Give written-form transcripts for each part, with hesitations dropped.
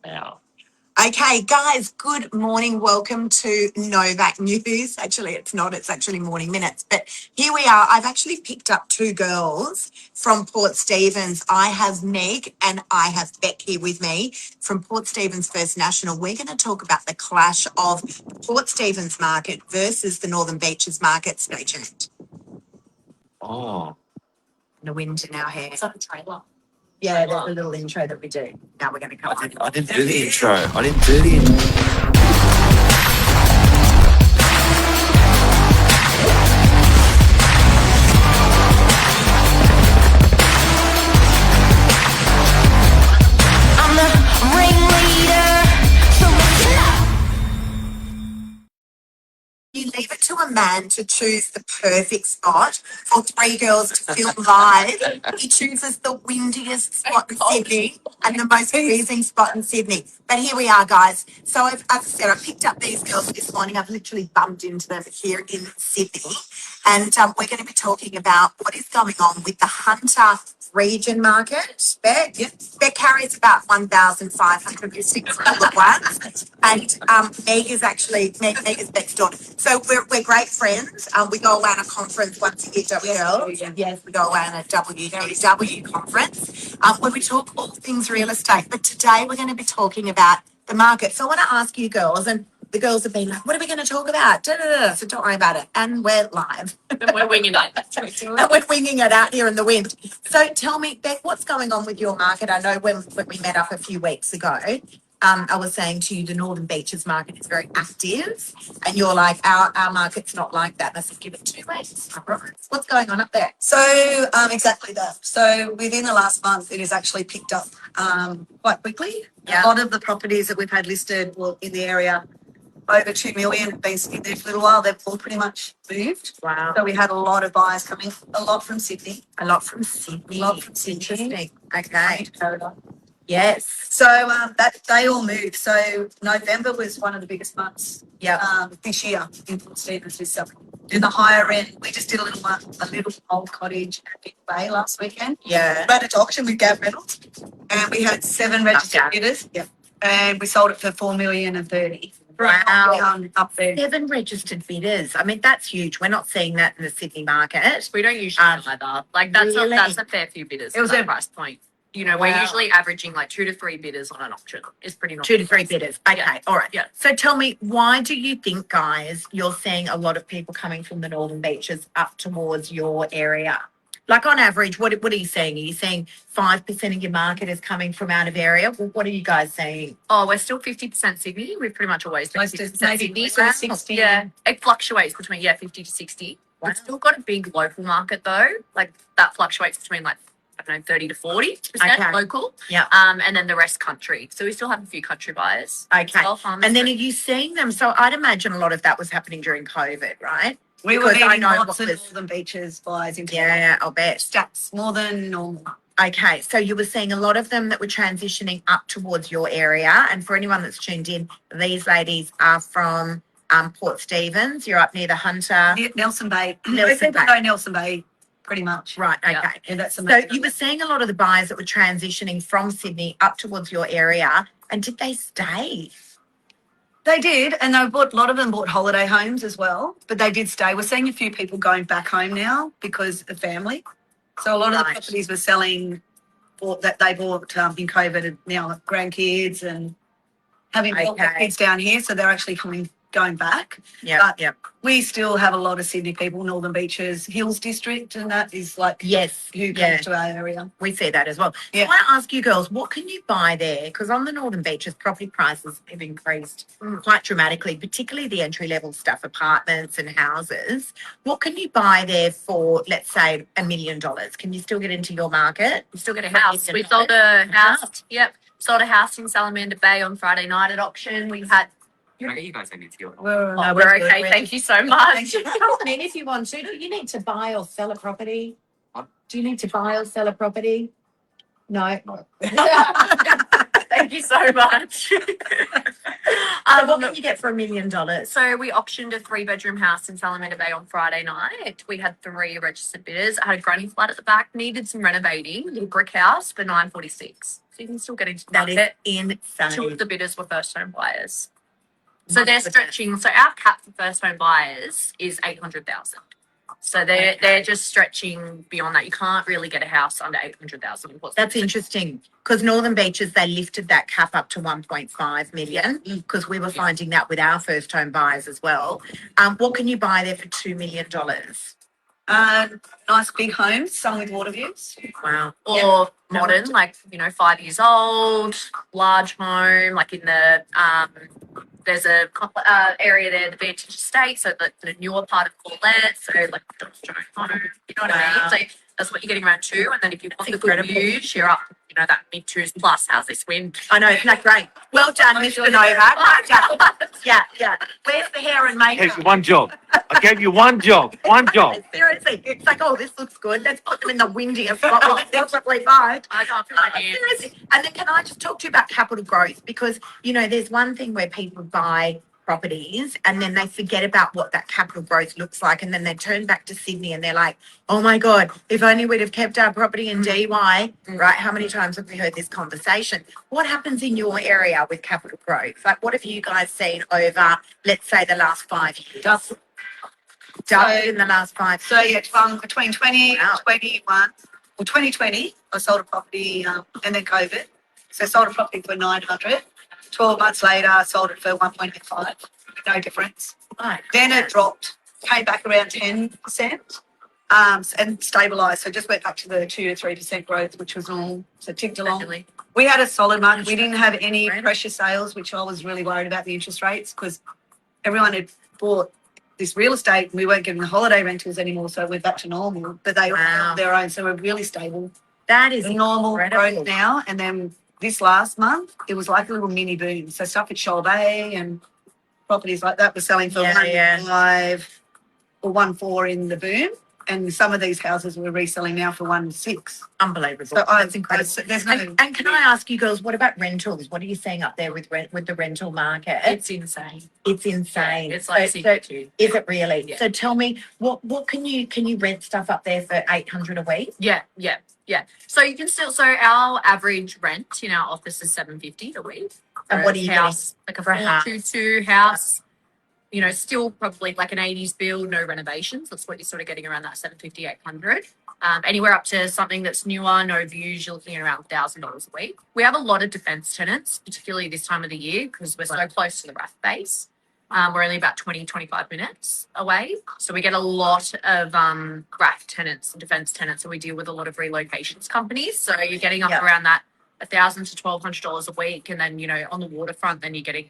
Now. Okay, guys, good morning. Welcome to Novak News. Actually, it's not. It's actually Morning Minutes. But here we are. I've actually picked up two girls from Port Stephens. I have Meg and I have Beck here with me from Port Stephens First National. We're going to talk about the clash of the Port Stephens market versus the Northern Beaches market. Stay tuned. Oh. The wind in our hair. It's like a trailer. Yeah, there's a little intro that we do. Now we're going to come on. I didn't do the intro. I didn't do the intro. You leave it to a man to choose the perfect spot for three girls to film live. He chooses the windiest spot in Sydney and the most freezing spot in Sydney. But here we are, guys. So as I said, I picked up these girls this morning. I've literally bumped into them here in Sydney. And we're going to be talking about what is going on with the Hunter region market. Beck carries about 1,506 little ones. And Meg is Beck's daughter. So we're great friends. We go away on a conference once a year, WL. Yes, we go away on a WW conference where we talk all things real estate. But today we're going to be talking about the market. So I want to ask you girls, and the girls have been like, what are we going to talk about? So don't worry about it. And we're live. And we're winging it. And we're winging it out here in the wind. So tell me, Beck, what's going on with your market? I know when we met up a few weeks ago, I was saying to you the Northern Beaches market is very active. And you're like, our market's not like that. And I said, give it 2 weeks. What's going on up there? So exactly that. So within the last month, it has actually picked up quite quickly. Yeah. A lot of the properties that we've had listed in the area over 2 million have been sitting there for a little while. They've all pretty much moved. Wow. So we had a lot of buyers coming, a lot from Sydney. A lot from Sydney. Interesting. Okay. Yes. So that they all moved. So November was one of the biggest months. Yeah. This year in Port Stephens with selling. In the higher end, we just did a little old cottage at Big Bay last weekend. Yeah. Ran it to auction with Gav Reynolds, and we had 7 registered bidders. Yeah. And we sold it for 4,030,000. Wow. Up there. 7 registered bidders. I mean, that's huge. We're not seeing that in the Sydney market. We don't usually either. Like that's Really? that's a fair few bidders. It was at that a- price point. You know, we're usually averaging like 2 to 3 bidders on an auction. It's pretty normal. 2 to 3 bidders. Okay. Yeah. All right. Yeah. So tell me, why do you think, guys, you're seeing a lot of people coming from the Northern Beaches up towards your area? Like on average, what are you saying? Are you saying 5% of your market is coming from out of area? Well, what are you guys saying? Oh, we're still 50% Sydney. We've pretty much always been Most of 50% maybe Sydney. sort of 60. Yeah, it fluctuates between 50 to 60. Wow. We've still got a big local market though. Like that fluctuates between like 30 to 40% local. Yeah. And then the rest country. So we still have a few country buyers. Okay. And And then are you seeing them? So I'd imagine a lot of that was happening during COVID, right? We were Because I getting know lots what of was- Northern Beaches buyers into Yeah, I'll bet. stats, more than normal. Okay, so you were seeing a lot of them that were transitioning up towards your area. And for anyone that's tuned in, these ladies are from Port Stephens. You're up near the Hunter. Nelson Bay. Nelson People Bay. know Nelson Bay pretty much. Right, okay. Yeah. Yeah, that's So amazing. you were seeing a lot of the buyers that were transitioning from Sydney up towards your area. And did they stay? They did, and a lot of them bought holiday homes as well, but they did stay. We're seeing a few people going back home now because of family. So a lot of the Right. properties were selling that they bought in COVID, and now grandkids and having built their Okay. kids down here, so they're actually going back. Yeah, But yeah. we still have a lot of Sydney people, Northern Beaches, Hills District, and that is like Yes, who comes yeah. to our area. We see that as well. Yeah. I want to ask you girls, what can you buy there? Because on the Northern Beaches, property prices have increased quite dramatically, particularly the entry-level stuff, apartments and houses. What can you buy there for, let's say, $1 million? Can you still get into your market? We still get a For $1 house. million? We sold a house. Yep. Sold a house in Salamander Bay on Friday night at auction. We had. Can I get you guys any to We're We're okay. Thank you so much. I mean, if you want to, do you need to buy or sell a property? Do you need to buy or sell a property? No. Thank you so much. So what can you get for $1 million? So we auctioned a 3-bedroom house in Salamander Bay on Friday night. We had 3 registered bidders. I had a granny flat at the back, needed some renovating, little brick house for 946. So you can still get into the That is market. insane. 2 of the bidders were first home buyers. So they're stretching. So our cap for first home buyers is 800,000. So they're just stretching beyond that. You can't really get a house under 800,000. That's interesting because Northern Beaches, they lifted that cap up to 1.5 million because we were finding that with our first home buyers as well. What can you buy there for $2 million? Nice big homes, some with water views. Wow. Or modern, like 5 years old, large home, like in the there's a area there, the Vantage Estate, so the newer part of Corlette, so like Donald Jones home, you know what I mean? So that's what you're getting around 2, and then if you want the good views, you're up, that mid-2s plus. How's this wind? I know, isn't that great? Well done, Mr. Novak. Well done. Yeah. Where's the hair and Gave makeup? you one job. I gave you one job. One job. Seriously, it's like, oh, this looks good. Let's put them in the windiest spot we can possibly find. I can't feel my hands. Seriously. And then can I just talk to you about capital growth? Because, there's one thing where people buy properties and then they forget about what that capital growth looks like. And then they turn back to Sydney and they're like, oh my God, if only we'd have kept our property in DY, right? How many times have we heard this conversation? What happens in your area with capital growth? Like, what have you guys seen over, let's say, the last 5 years? Doubled in the last 5 So years. between 20 and 21, well, 2020, I sold a property and then COVID. So I sold a property for 900. 12 months later, I sold it for 1.5. No difference. Right. Then it dropped, came back around 10%, and stabilised. So just went back to the 2 to 3% growth, which was normal. So ticked along. Definitely. We had a solid market. We didn't have any pressure sales, which I was really worried about the interest rates because everyone had bought this real estate and we weren't getting the holiday rentals anymore. So we're back to normal, but they all held their own. So we're really stable. That is The normal incredible. growth now. And then this last month, it was like a little mini boom. So stuff at Shoal Bay and properties like that were selling for 1.5 or 1.4 in the boom. And some of these houses we're reselling now for 1.6. Unbelievable. So That's incredible. there's no, And can I ask you girls, what about rentals? What are you seeing up there with the rental market? It's insane. It's insane. It's like so, too. is it really? Yeah. So tell me, what can you rent stuff up there for 800 a week? Yeah. So you can still. So our average rent in our office is 750 a week. And what are you house, like a for a house? 422 house? Still probably like an 80s build, no renovations. That's what you're sort of getting around that 750, 800. Anywhere up to something that's newer, no views, you're looking at around $1,000 a week. We have a lot of defence tenants, particularly this time of the year because we're so close to the RAF base. We're only about 20, 25 minutes away. So we get a lot of RAF tenants, defence tenants, and we deal with a lot of relocations companies. So you're getting up around that $1,000 to $1,200 a week. And then, on the waterfront, then you're getting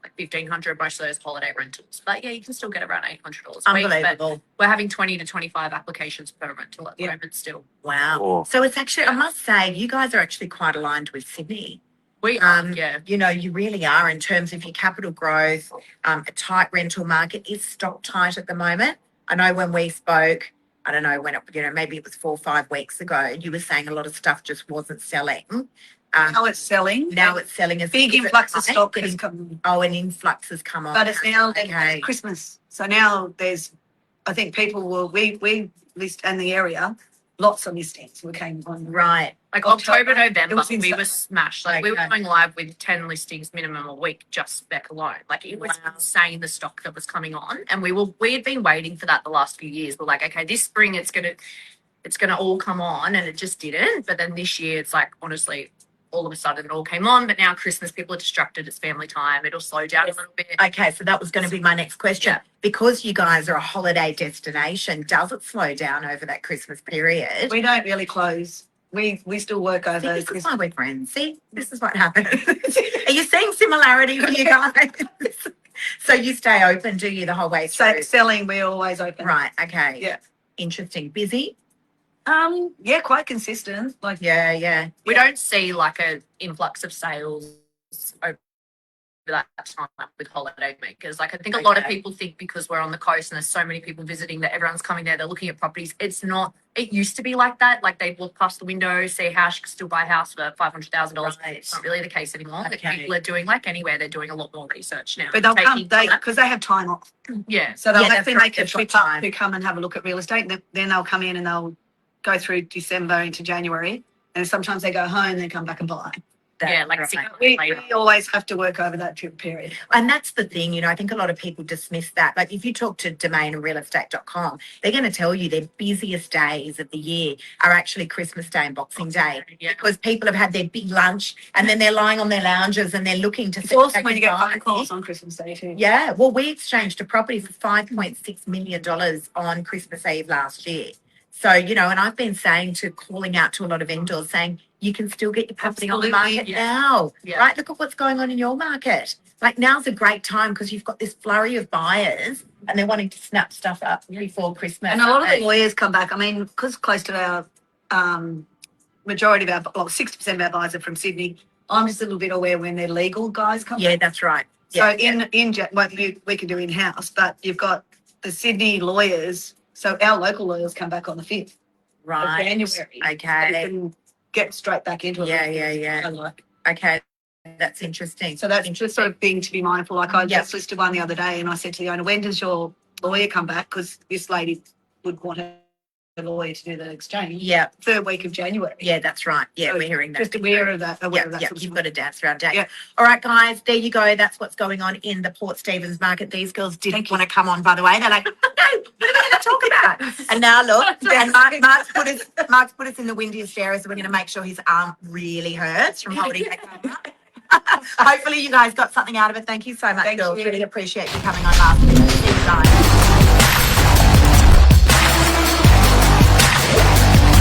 like 1,500, most of those holiday rentals. But yeah, you can still get around $800 a week. Unbelievable. But we're having 20 to 25 applications per rental at the moment still. Wow. Oh. So it's actually, I must say, you guys are actually quite aligned with Sydney. We yeah. You really are in terms of your capital growth. A tight rental market is stock tight at the moment. I know when we spoke, I don't know when maybe it was 4 or 5 weeks ago, you were saying a lot of stuff just wasn't selling. now it's selling. Now it's selling as Big influx of stock has come. Oh, an influx has come on. But it's now Okay. Christmas. So now I think people we list in the area, lots of listings. We came on. Right. Like October, November, It was we insane. were smashed. Like we were Okay. going live with 10 listings minimum a week, just spec alone. Like it was insane the stock that was coming on. And we had been waiting for that the last few years. We're like, okay, this spring it's gonna all come on, and it just didn't. But then this year it's like honestly, all of a sudden it all came on. But now Christmas, people are distracted, it's family time, it'll slow down a little bit. Okay, so that was going to be my next question. Yeah. Because you guys are a holiday destination, does it slow down over that Christmas period? We don't really close. We still work See, over this is Christmas. why we're friends. See, this is what happens. Are you seeing similarities with you guys? So you stay open, do you, the whole way So through? selling, we're always open. Right, okay. Yeah. Interesting. Busy? Yeah, quite consistent. Like Yeah. We don't see like a influx of sales over that time with holiday makers. Like I think a lot of Okay. people think because we're on the coast and there's so many people visiting that everyone's coming there, they're looking at properties. It's not It used to be like that. Like they'd look past the window, see a house, you could still buy a house for $500,000. Right. It's not really the case anymore. Okay. People are doing like anywhere. They're doing a lot more research now. But they'll come, Taking- because they have time off. yeah. So they'll Yeah, actually that's right. make a They've got trip up time. to come and have a look at real estate. And then they'll come in and they'll go through December into January. And sometimes they go home and then come back and buy. Yeah, like Right. 6 months We later. always have to work over that trip period. And that's the thing, you know, I think a lot of people dismiss that. Like if you talk to domain and realestate.com, they're going to tell you their busiest days of the year are actually Christmas Day and Boxing Day Yeah. because people have had their big lunch and then they're lying on their lounges and they're looking to It's see awesome if when they you get can buy phone calls anything. on Christmas Day too. Yeah, well, we exchanged a property for $5.6 million on Christmas Eve last year. So, you know, and I've been calling out to a lot of vendors saying, you can still get your property on the Absolutely, market yeah. now, Yeah. right? Look at what's going on in your market. Like now's a great time because you've got this flurry of buyers and they're wanting to snap stuff up before Christmas. And a lot of aren't the lawyers come back. I mean, because close to our majority of our, well, 60% of our buyers are from Sydney. I'm just a little bit aware when their legal guys come. they? Yeah, that's right. So Yeah, well, we can do in house, but you've got the Sydney lawyers. So our local lawyers come back on the 5th of right. January. So we Okay. can get straight back into it. Yeah. I like. Okay. That's interesting. So that's just sort of thing to be mindful. Like I Yeah. just listed one the other day, and I said to the owner, "When does your lawyer come back?" Because this lady would want her lawyer to do the exchange. Yeah. 3rd week of January. Yeah, that's right. Yeah, So we're hearing that. Just aware of that. Aware Yeah, of that. yeah, sort of you've stuff. got to dance around day. Yeah. All right, guys, there you go. That's what's going on in the Port Stephens market. These girls didn't Thank you. want to come on, by the way. They're like, no, what are we going to talk about? And now look, and Mark's put us in the windiest area, so we're going to make sure his arm really hurts from holding that camera. Hopefully you guys got something out of it. Thank you so much, Thank girls. you. Really appreciate you coming on last week. See you guys.